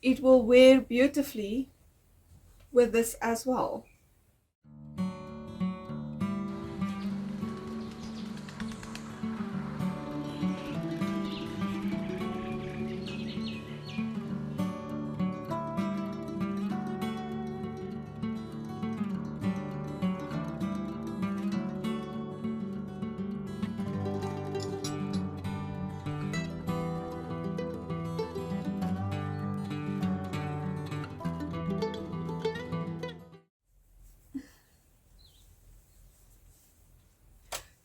it will wear beautifully with this as well.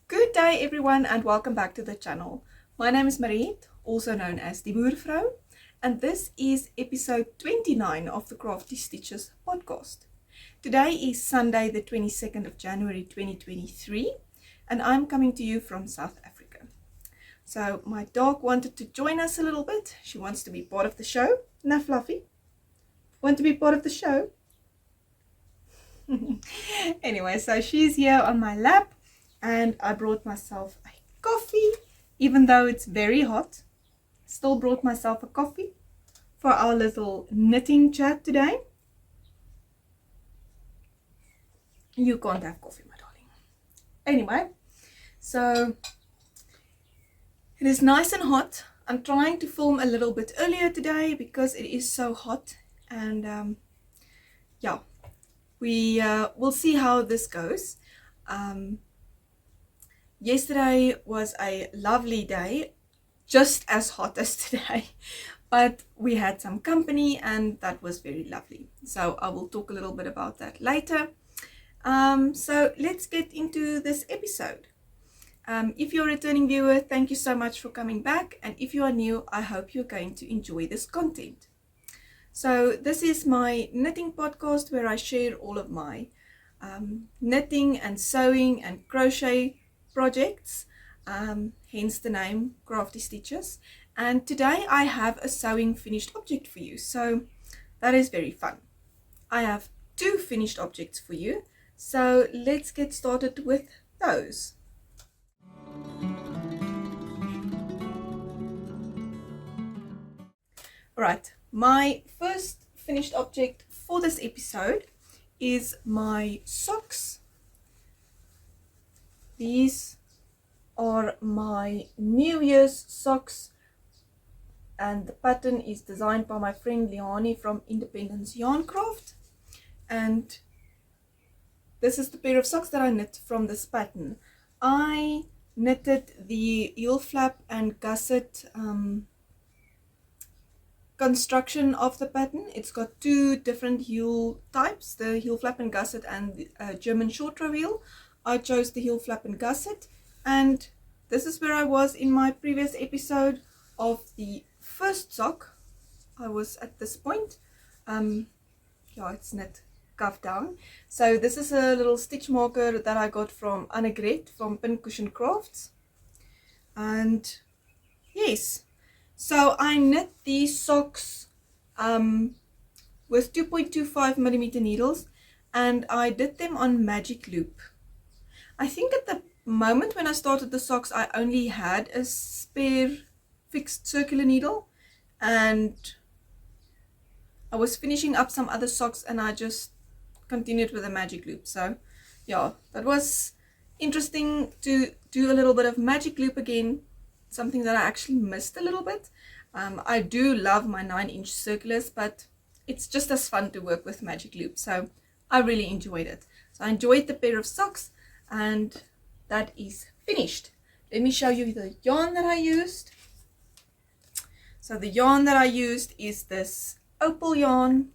Good day everyone and welcome back to the channel. My name is Mariette, also known as the Boervrou, and this is episode 29 of the Crafty Stitches Podcast. Today is Sunday the 22nd of January 2023 and I'm coming to you from South Africa. So my dog wanted to join us a little bit. She wants to be part of the show. Now Fluffy, want to be part of the show? Anyway, so she's here on my lap. And I brought myself a coffee, even though it's very hot. Still brought myself a coffee for our little knitting chat today. You can't have coffee, my darling. Anyway, so it is nice and hot. I'm trying to film a little bit earlier today because it is so hot. And yeah, we will see how this goes. Yesterday was a lovely day, just as hot as today, but we had some company and that was very lovely. So I will talk a little bit about that later. So let's get into this episode. If you're a returning viewer, thank you so much for coming back. And if you are new, I hope you're going to enjoy this content. So this is my knitting podcast where I share all of my knitting and sewing and crochet projects, hence the name Crafty Stitches. And today I have a sewing finished object for you, so that is very fun. I have two finished objects for you, so let's get started with those. Right, my first finished object for this episode is my socks. These are my New Year's socks and the pattern is designed by my friend Liani from Independence Yarn Craft, and this is the pair of socks that I knit from this pattern. I knitted the heel flap and gusset construction of the pattern. It's got two different heel types, the heel flap and gusset and the German short row heel. I chose the heel flap and gusset, and this is where I was in my previous episode of the first sock. I was at this point. Yeah, it's knit cuff down. So this is a little stitch marker that I got from Annegret from Pincushion Crafts. And yes, so I knit these socks with 2.25 millimeter needles, and I did them on magic loop. I think at the moment when I started the socks, I only had a spare fixed circular needle, and I was finishing up some other socks and I just continued with a magic loop. So yeah, that was interesting to do a little bit of magic loop again, something that I actually missed a little bit. I do love my 9-inch circulars, but it's just as fun to work with magic loop, so I really enjoyed it. So I enjoyed the pair of socks, and that is finished. Let me show you the yarn that I used. So the yarn that I used is this opal yarn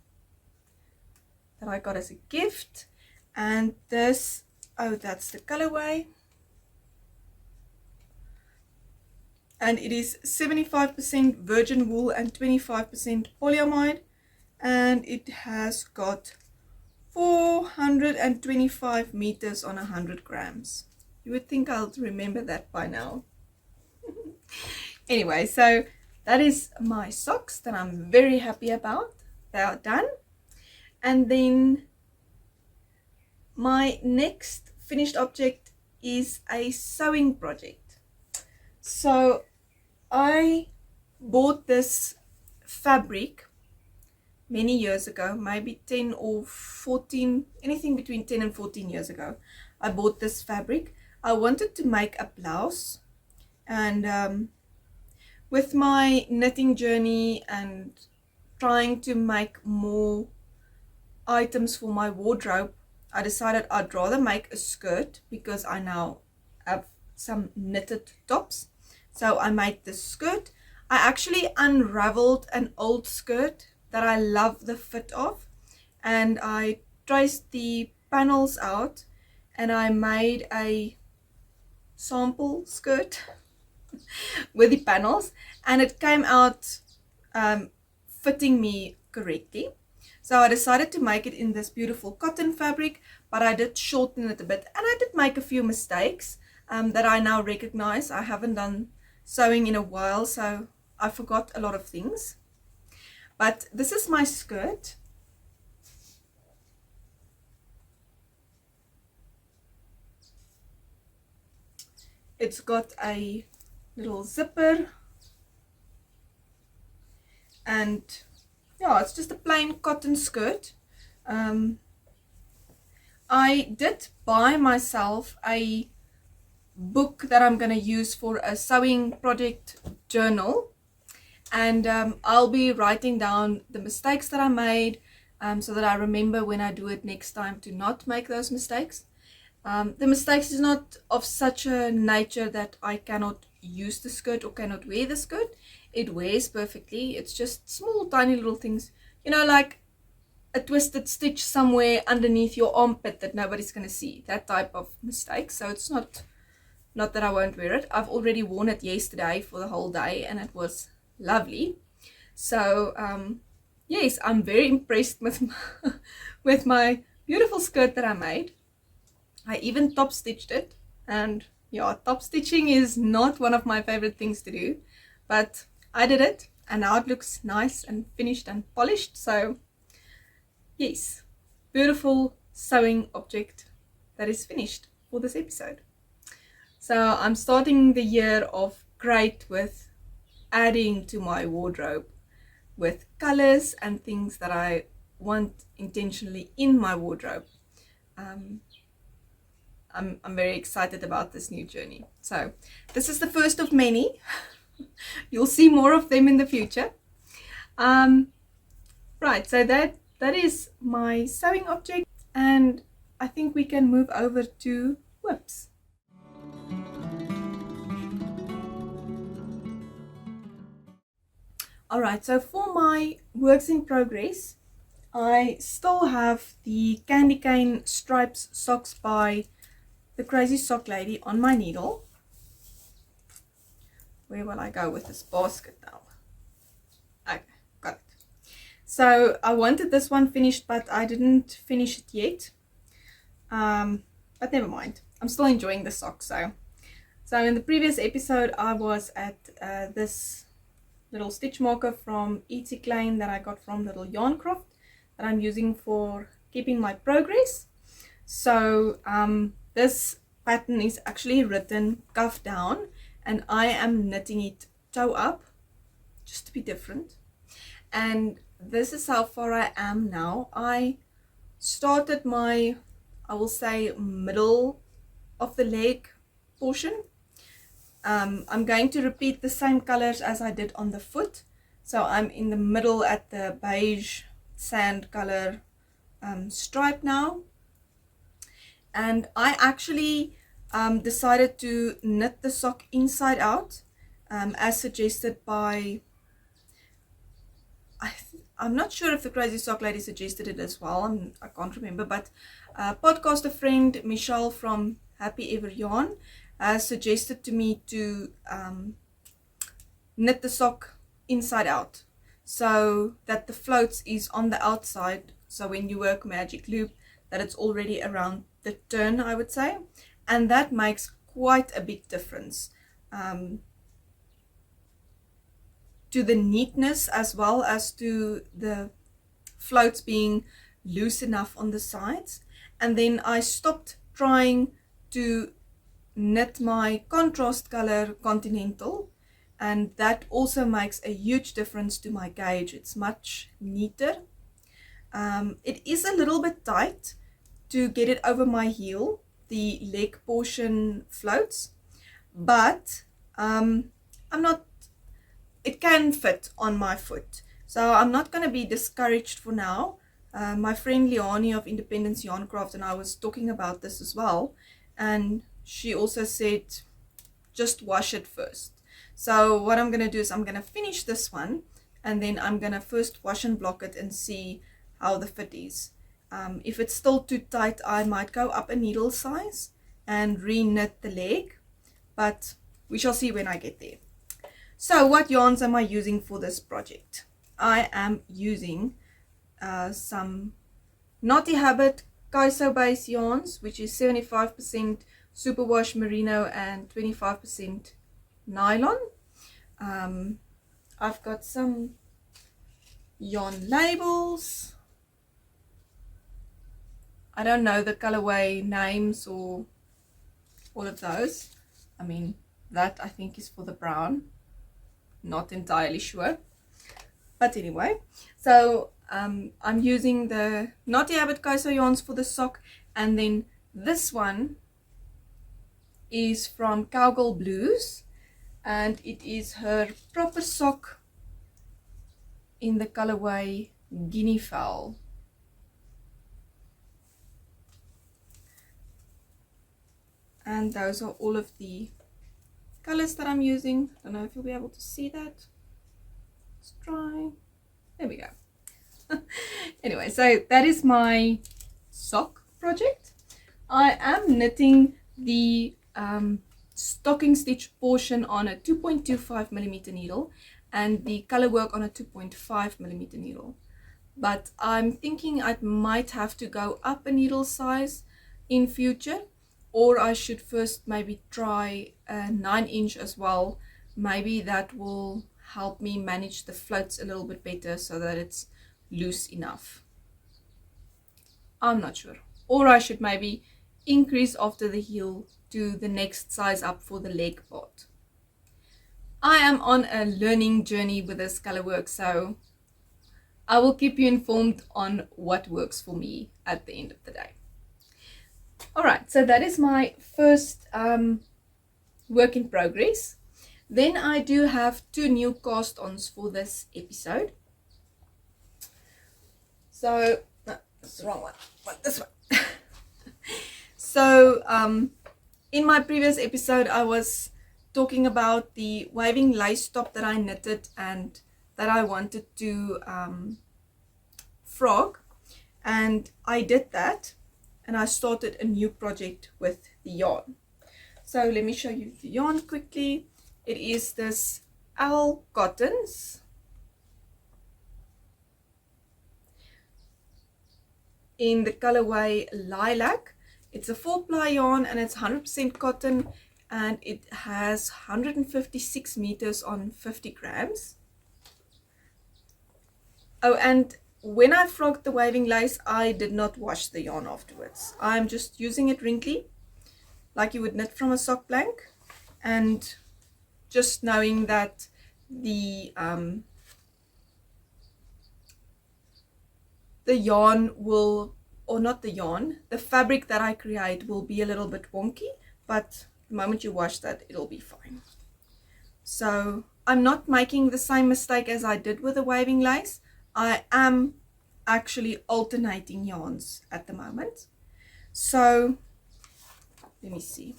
that I got as a gift, and this, oh, that's the colorway, and it is 75% virgin wool and 25% polyamide, and it has got 425 meters on 100 grams. You would think I'll remember that by now. Anyway, so that is my socks that I'm very happy about. They are done. And then my next finished object is a sewing project. So I bought this fabric many years ago, maybe 10 or 14, anything between 10 and 14 years ago, I bought this fabric. I wanted to make a blouse, and with my knitting journey and trying to make more items for my wardrobe, I decided I'd rather make a skirt because I now have some knitted tops. So I made this skirt. I actually unraveled an old skirt that I love the fit of, and I traced the panels out and I made a sample skirt with the panels, and it came out fitting me correctly. So I decided to make it in this beautiful cotton fabric, but I did shorten it a bit, and I did make a few mistakes that I now recognize. I haven't done sewing in a while, so I forgot a lot of things. But this is my skirt. It's got a little zipper, and yeah, it's just a plain cotton skirt. I did buy myself a book that I'm going to use for a sewing project journal, and I'll be writing down the mistakes that I made, so that I remember when I do it next time to not make those mistakes. The mistakes is not of such a nature that I cannot use the skirt or cannot wear the skirt. It wears perfectly. It's just small tiny little things, you know, like a twisted stitch somewhere underneath your armpit that nobody's going to see, that type of mistake. So it's not that I won't wear it. I've already worn it yesterday for the whole day and it was lovely. So yes, I'm very impressed with my beautiful skirt that I made. I even top stitched it, and yeah, top stitching is not one of my favorite things to do, but I did it, and now it looks nice and finished and polished. So yes, beautiful sewing object that is finished for this episode. So I'm starting the year off great with adding to my wardrobe with colors and things that I want intentionally in my wardrobe. I'm very excited about this new journey. So this is the first of many. You'll see more of them in the future. Right, so that is my sewing object, and I think we can move over to whips. Alright, so for my works in progress, I still have the Candy Cane Stripes socks by the Crazy Sock Lady on my needle. Where will I go with this basket now? Okay, got it. So I wanted this one finished, but I didn't finish it yet. But never mind. I'm still enjoying the sock. So in the previous episode, I was at this little stitch marker from Easy Klein that I got from Little Yarn Craft that I'm using for keeping my progress. So this pattern is actually written cuff down, and I am knitting it toe up just to be different. And this is how far I am now. I started my, I will say, middle of the leg portion. I'm going to repeat the same colors as I did on the foot. So I'm in the middle at the beige sand color stripe now. And I actually decided to knit the sock inside out, as suggested by, I'm not sure if the Crazy Sock Lady suggested it as well, I can't remember, but podcaster friend Michelle from Happy Ever Yarn has suggested to me to knit the sock inside out, so that the floats is on the outside, so when you work magic loop that it's already around the turn, I would say, and that makes quite a big difference to the neatness, as well as to the floats being loose enough on the sides. And then I stopped trying to knit my contrast color Continental, and that also makes a huge difference to my gauge. It's much neater It is a little bit tight to get it over my heel. The leg portion floats, but it can fit on my foot. So I'm not going to be discouraged for now. My friend Leonie of Independence Yarn Craft and I was talking about this as well. And she also said, just wash it first. So what I'm going to do is I'm going to finish this one. And then I'm going to first wash and block it and see how the fit is. If it's still too tight, I might go up a needle size and re-knit the leg. But we shall see when I get there. So what yarns am I using for this project? I am using some Knotty Habit Kaiso base yarns, which is 75% superwash merino and 25% nylon. I've got some yarn labels. I don't know the colorway names or all of those. I mean, that I think is for the brown. Not entirely sure. But anyway, so I'm using the Knotty Habit Kaiso yarns for the sock, and then this one is from Cowl Blues, and it is her proper sock in the colorway Guinea Fowl. And those are all of the colors that I'm using. I don't know if you'll be able to see that. Let's try. There we go. Anyway, so that is my sock project. I am knitting the stocking stitch portion on a 2.25 millimeter needle and the color work on a 2.5 millimeter needle. But I'm thinking I might have to go up a needle size in future, or I should first maybe try a 9-inch as well. Maybe that will help me manage the floats a little bit better so that it's loose enough. I'm not sure. Or I should maybe increase after the heel to the next size up for the leg part. I am on a learning journey with this color work, so I will keep you informed on what works for me at the end of the day. Alright, so that is my first work in progress. Then I do have 2 new cast-ons for this episode. So, no, that's the wrong one. This one. So, in my previous episode, I was talking about the waving lace top that I knitted and that I wanted to frog. And I did that. And I started a new project with the yarn. So let me show you the yarn quickly. It is this owl cottons in the colorway lilac. It's a 4-ply yarn and it's 100% cotton, and it has 156 meters on 50 grams. Oh, and when I frogged the waving lace, I did not wash the yarn afterwards. I'm just using it wrinkly, like you would knit from a sock blank, and just knowing that the yarn will, or not the yarn, the fabric that I create will be a little bit wonky, but the moment you wash that, it'll be fine. So I'm not making the same mistake as I did with the waving lace. I am actually alternating yarns at the moment. So let me see.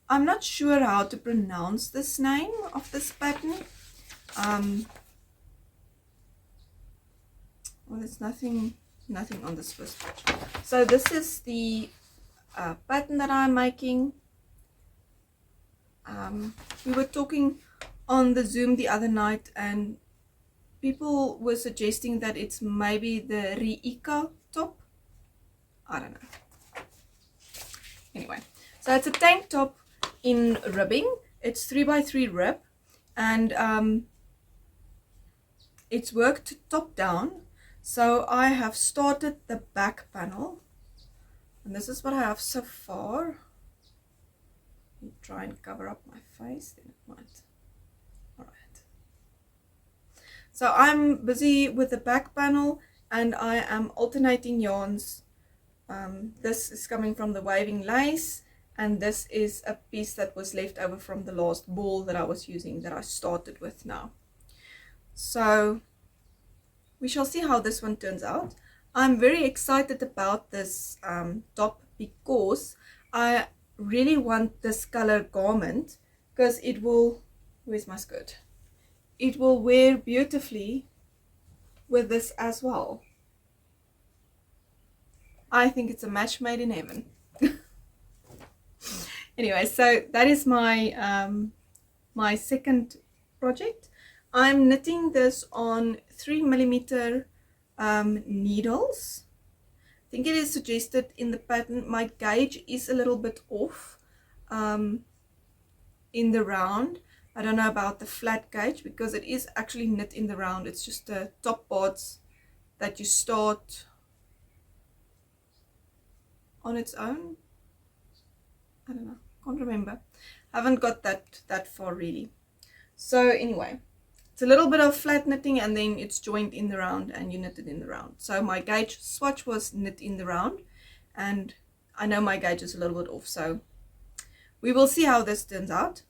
I'm not sure how to pronounce this name of this pattern. Well, there's nothing on this first page. So this is the pattern that I'm making. We were talking on the Zoom the other night, and people were suggesting that it's maybe the Riika top. I don't know. Anyway, so it's a tank top in ribbing. It's 3x3 rib, and it's worked top down. So I have started the back panel, and this is what I have so far. Let me try and cover up my face, then it might. Alright. So I'm busy with the back panel and I am alternating yarns. This is coming from the waving lace, and this is a piece that was left over from the last ball that I was using, that I started with now. So we shall see how this one turns out. I'm very excited about this top because I really want this color garment, because it will, where's my skirt? It will wear beautifully with this as well. I think it's a match made in heaven. Anyway, so that is my my second project. I'm knitting this on 3mm needles. I think it is suggested in the pattern. My gauge is a little bit off in the round. I don't know about the flat gauge because it is actually knit in the round. It's just the top parts that you start on its own. I don't know, can't remember. Haven't got that far really. So anyway, it's a little bit of flat knitting and then it's joined in the round and you knit it in the round. So my gauge swatch was knit in the round, and I know my gauge is a little bit off, so we will see how this turns out.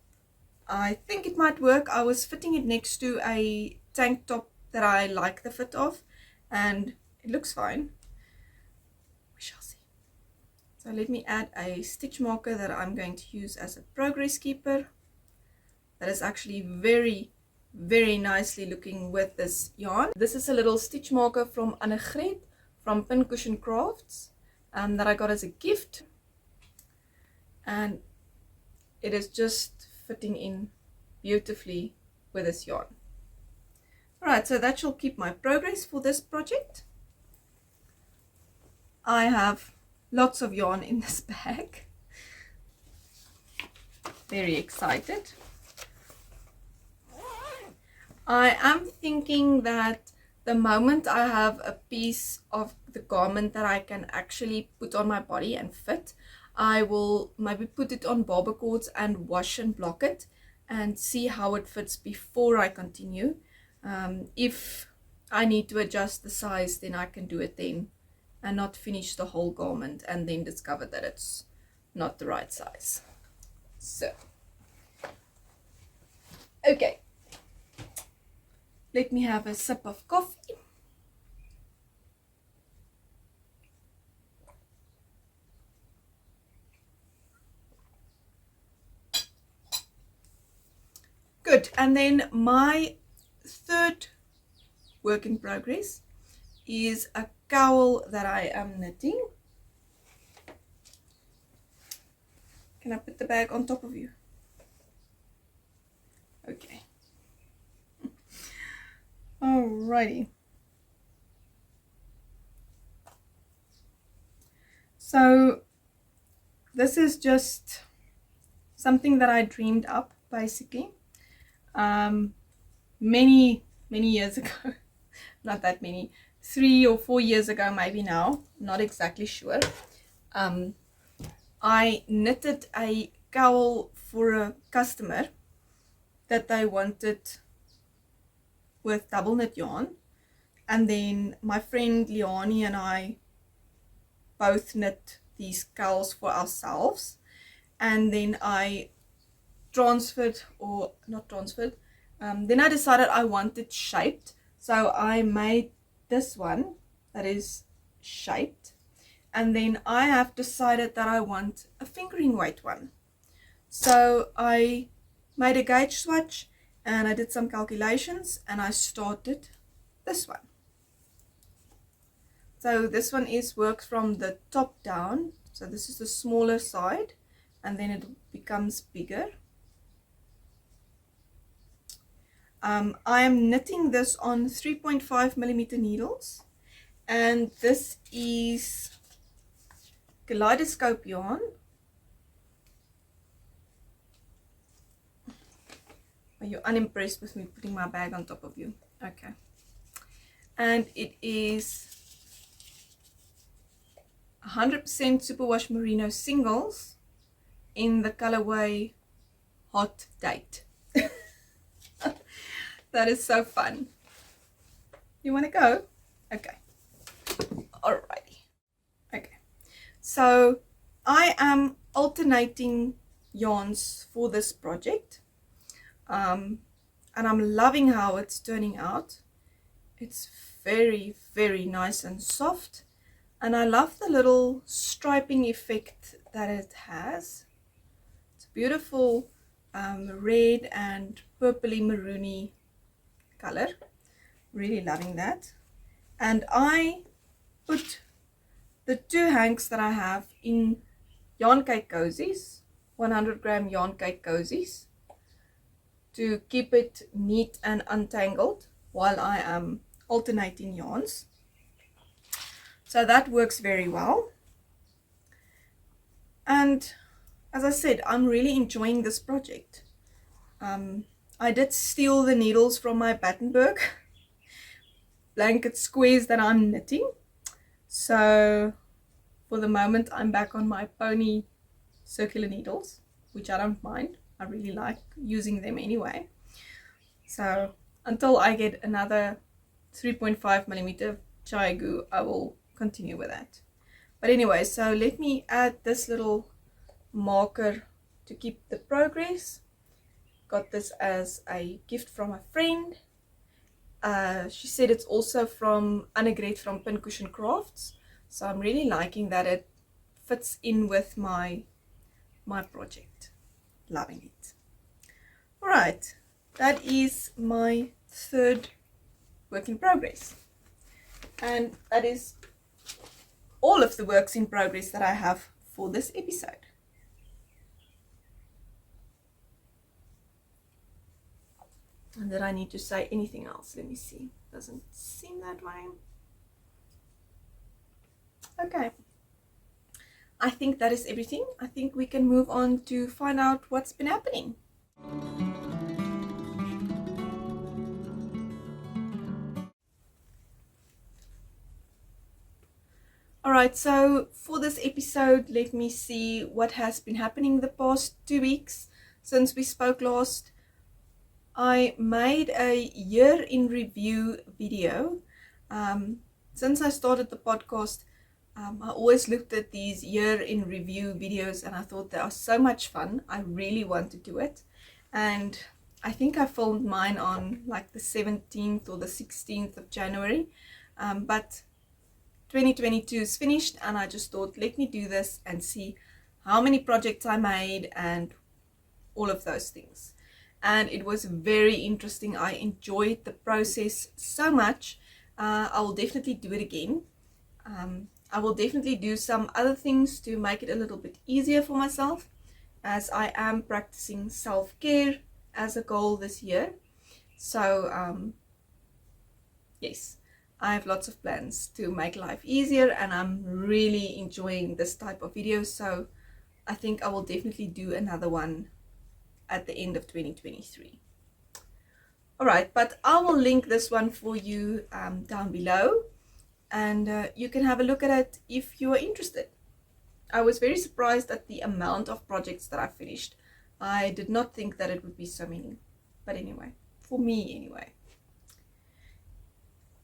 I think it might work. I was fitting it next to a tank top that I like the fit of, and it looks fine. We shall see. So let me add a stitch marker that I'm going to use as a progress keeper. That is actually very nicely looking with this yarn. This is a little stitch marker from Annegret from Pincushion Crafts that I got as a gift, and it is just fitting in beautifully with this yarn. Alright, so that shall keep my progress for this project. I have lots of yarn in this bag. Very excited. I am thinking that the moment I have a piece of the garment that I can actually put on my body and fit, I will maybe put it on barber cords and wash and block it and see how it fits before I continue. If I need to adjust the size, then I can do it then and not finish the whole garment and then discover that it's not the right size. So, okay. Let me have a sip of coffee. Good, and then my third work in progress is a cowl that I am knitting. Can I put the bag on top of you? Okay. Alrighty. So this is just something that I dreamed up basically many years ago. Not that many, 3 or 4 years ago maybe now, not exactly sure. I knitted a cowl for a customer that they wanted with double knit yarn, and then my friend Leonie and I both knit these cowls for ourselves, and then I transferred, or not transferred, then I decided I wanted shaped, so I made this one that is shaped, and then I have decided that I want a fingering weight one. So I made a gauge swatch and I did some calculations and I started this one. So this one works from the top down, so this is the smaller side and then it becomes bigger. I am knitting this on 3.5mm needles, and this is kaleidoscope yarn. Are you unimpressed with me putting my bag on top of you? Okay. And it is 100% superwash merino singles in the colorway Hot Date. That is so fun. You want to go? Okay. Alrighty. Okay. So I am alternating yarns for this project. And I'm loving how it's turning out. It's very, very nice and soft. And I love the little striping effect that it has. It's beautiful red and purpley maroony color. Really loving that. And I put the 2 hanks that I have in yarn cake cozies, 100 gram yarn cake cozies, to keep it neat and untangled while I am alternating yarns. So that works very well. And as I said, I'm really enjoying this project. I did steal the needles from my Battenberg blanket squares that I'm knitting. So for the moment I'm back on my pony circular needles, which I don't mind. I really like using them anyway. So until I get another 3.5mm Chiagu, I will continue with that. But anyway, so let me add this little marker to keep the progress. Got this as a gift from a friend. She said it's also from Annegret from Pincushion Crafts. So I'm really liking that it fits in with my project. Loving it. Alright, that is my 3rd work in progress. And that is all of the works in progress that I have for this episode. And did I need to say anything else? Let me see. Doesn't seem that way. Okay. I think that is everything. I think we can move on to find out what's been happening. Alright, so for this episode, let me see what has been happening the past 2 weeks since we spoke last. I made a year in review video. Since I started the podcast, I always looked at these year in review videos and I thought they are so much fun. I really want to do it. And I think I filmed mine on like the 17th or the 16th of January. But 2022 is finished and I just thought, let me do this and see how many projects I made and all of those things. And it was very interesting. I enjoyed the process so much. I will definitely do it again. I will definitely do some other things to make it a little bit easier for myself, as I am practicing self-care as a goal this year. So yes, I have lots of plans to make life easier and I'm really enjoying this type of video. So I think I will definitely do another one at the end of 2023. Alright, but I will link this one for you down below. And you can have a look at it if you are interested. I was very surprised at the amount of projects that I finished. I did not think that it would be so many. But anyway, for me anyway.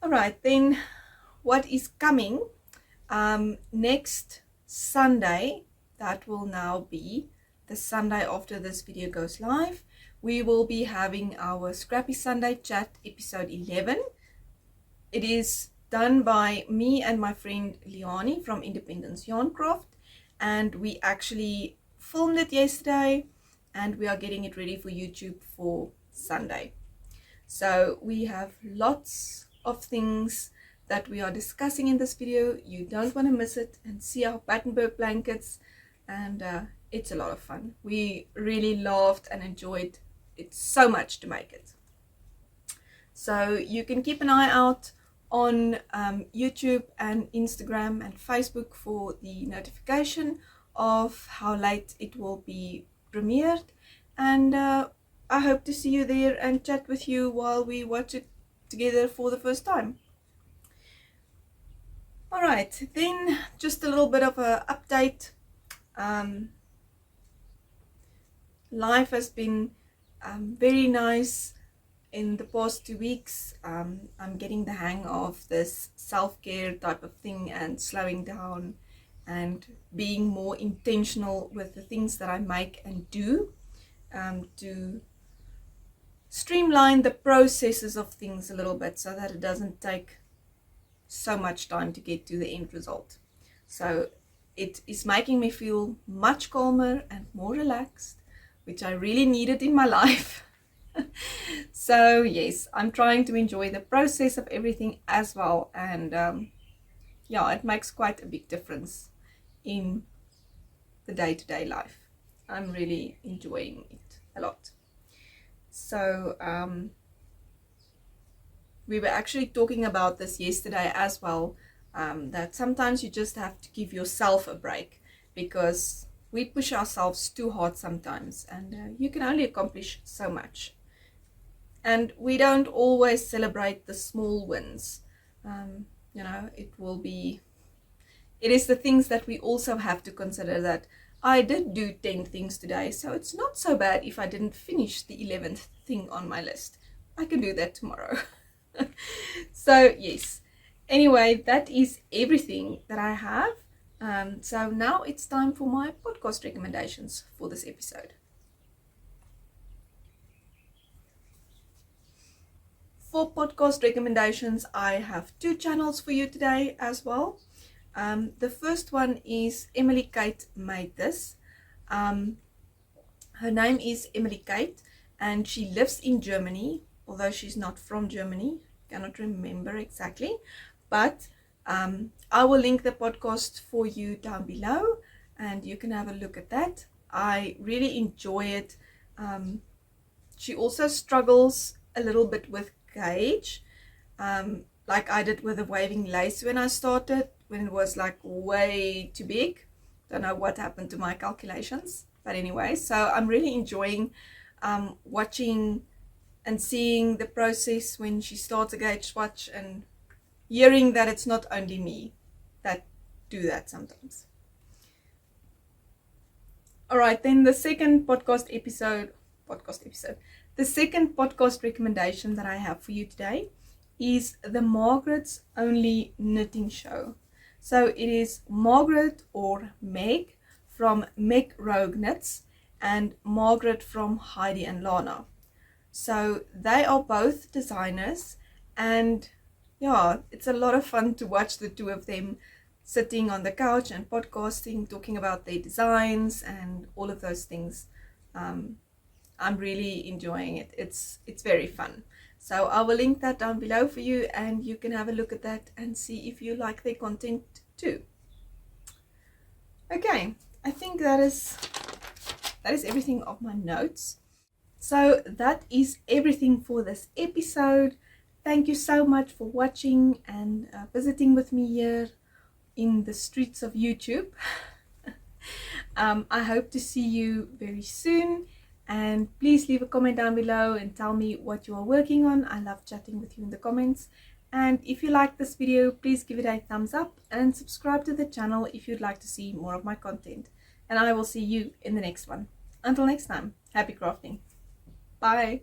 Alright, then what is coming? Next Sunday, that will now be the Sunday after this video goes live, we will be having our Scrappy Sunday Chat episode 11. It is done by me and my friend Liani from Independence Yarn Craft, and we actually filmed it yesterday and we are getting it ready for YouTube for Sunday. So we have lots of things that we are discussing in this video. You don't want to miss it and see our Battenberg blankets, and it's a lot of fun. We really laughed and enjoyed it so much to make it. So you can keep an eye out on YouTube and Instagram and Facebook for the notification of how late it will be premiered, and I hope to see you there and chat with you while we watch it together for the first time. Alright, then just a little bit of an update. Life has been very nice in the past 2 weeks, I'm getting the hang of this self-care type of thing and slowing down and being more intentional with the things that I make and do, to streamline the processes of things a little bit so that it doesn't take so much time to get to the end result. So it is making me feel much calmer and more relaxed, which I really needed in my life. So yes, I'm trying to enjoy the process of everything as well, and yeah, it makes quite a big difference in the day-to-day life. I'm really enjoying it a lot. So we were actually talking about this yesterday as well, that sometimes you just have to give yourself a break, because we push ourselves too hard sometimes, and you can only accomplish so much. And we don't always celebrate the small wins. It is the things that we also have to consider, that I did do 10 things today, so it's not so bad if I didn't finish the 11th thing on my list. I can do that tomorrow. So yes, anyway, that is everything that I have. So now it's time for my podcast recommendations for this episode. For podcast recommendations, I have 2 channels for you today as well. The first one is Emily Kate Made This. Her name is Emily Kate, and she lives in Germany, although she's not from Germany. Cannot remember exactly, but I will link the podcast for you down below, and you can have a look at that. I really enjoy it. She also struggles a little bit with gauge, like I did with the waving lace when I started, when it was like way too big. Don't know what happened to my calculations, but anyway, so I'm really enjoying watching and seeing the process when she starts a gauge swatch, and hearing that it's not only me that do that sometimes. Alright, then the second podcast recommendation that I have for you today is the Margaret's Only Knitting Show. So it is Margaret, or Meg, from Meg Rogue Knits, and Margaret from Heidi and Lana. So they are both designers, and yeah, it's a lot of fun to watch the 2 of them sitting on the couch and podcasting, talking about their designs and all of those things. I'm really enjoying it. It's very fun. So I will link that down below for you, and you can have a look at that and see if you like their content too. Okay, I think that is everything of my notes. So that is everything for this episode. Thank you so much for watching and visiting with me here in the streets of YouTube. I hope to see you very soon, and please leave a comment down below and tell me what you are working on. I love chatting with you in the comments. And if you like this video, please give it a thumbs up and subscribe to the channel if you'd like to see more of my content. And I will see you in the next one. Until next time, happy crafting. Bye.